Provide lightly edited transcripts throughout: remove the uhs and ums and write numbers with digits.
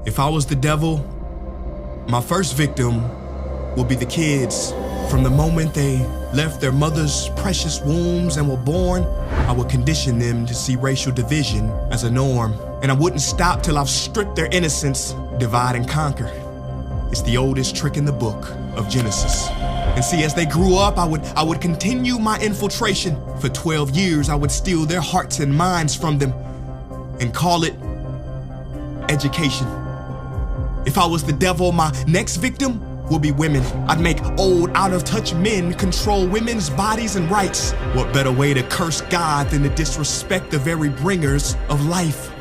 If I was the devil, my first victim would be the kids. From the moment they left their mother's precious wombs and were born, I would condition them to see racial division as a norm. And I wouldn't stop till I've stripped their innocence, divide and conquer. It's the oldest trick in the book of Genesis. And see, as they grew up, I would continue my infiltration. For 12 years, I would steal their hearts and minds from them and call it education. If I was the devil, my next victim would be women. I'd make old, out-of-touch men control women's bodies and rights. What better way to curse God than to disrespect the very bringers of life?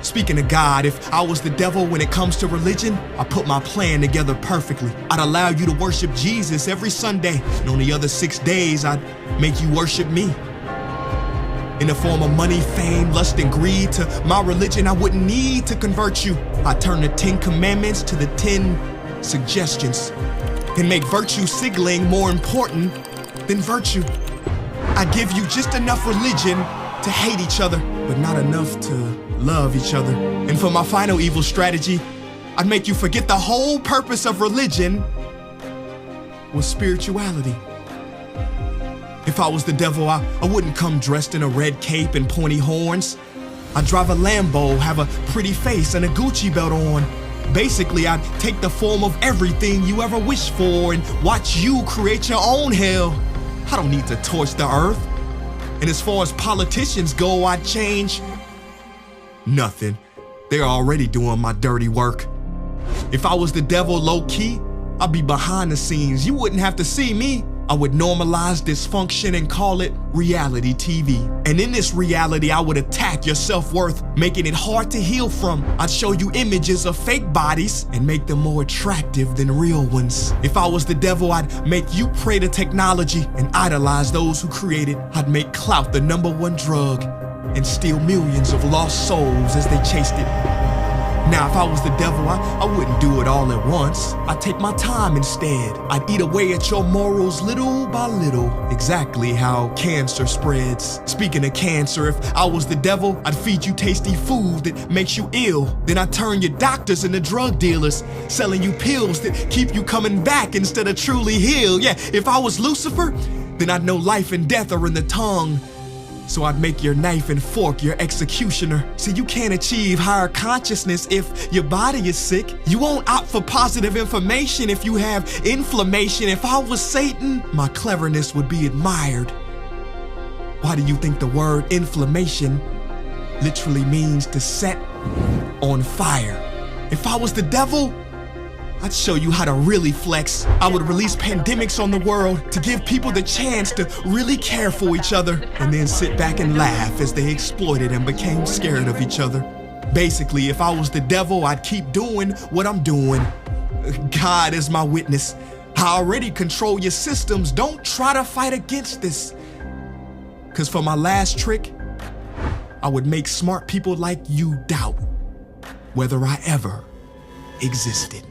Speaking of God, if I was the devil when it comes to religion, I put my plan together perfectly. I'd allow you to worship Jesus every Sunday, and on the other 6 days, I'd make you worship me. In the form of money, fame, lust, and greed, to my religion, I wouldn't need to convert you. I'd turn the 10 commandments to the 10 suggestions and make virtue signaling more important than virtue. I'd give you just enough religion to hate each other, but not enough to love each other. And for my final evil strategy, I'd make you forget the whole purpose of religion was spirituality. If I was the devil, I wouldn't come dressed in a red cape and pointy horns. I'd drive a Lambo, have a pretty face and a Gucci belt on. Basically, I'd take the form of everything you ever wished for and watch you create your own hell. I don't need to torch the earth. And as far as politicians go, I'd change nothing. They're already doing my dirty work. If I was the devil low-key, I'd be behind the scenes. You wouldn't have to see me. I would normalize dysfunction and call it reality TV. And in this reality, I would attack your self-worth, making it hard to heal from. I'd show you images of fake bodies and make them more attractive than real ones. If I was the devil, I'd make you pray to technology and idolize those who create it. I'd make clout the #1 drug and steal millions of lost souls as they chased it. Now, if I was the devil, I wouldn't do it all at once. I'd take my time instead. I'd eat away at your morals little by little, exactly how cancer spreads. Speaking of cancer, if I was the devil, I'd feed you tasty food that makes you ill. Then I'd turn your doctors into drug dealers, selling you pills that keep you coming back instead of truly healed. Yeah, if I was Lucifer, then I'd know life and death are in the tongue. So I'd make your knife and fork your executioner. See, you can't achieve higher consciousness if your body is sick. You won't opt for positive information if you have inflammation. If I was Satan, my cleverness would be admired. Why do you think the word inflammation literally means to set on fire? If I was the devil, I'd show you how to really flex. I would release pandemics on the world to give people the chance to really care for each other and then sit back and laugh as they exploited and became scared of each other. Basically, if I was the devil, I'd keep doing what I'm doing. God is my witness. I already control your systems. Don't try to fight against this. Because for my last trick, I would make smart people like you doubt whether I ever existed.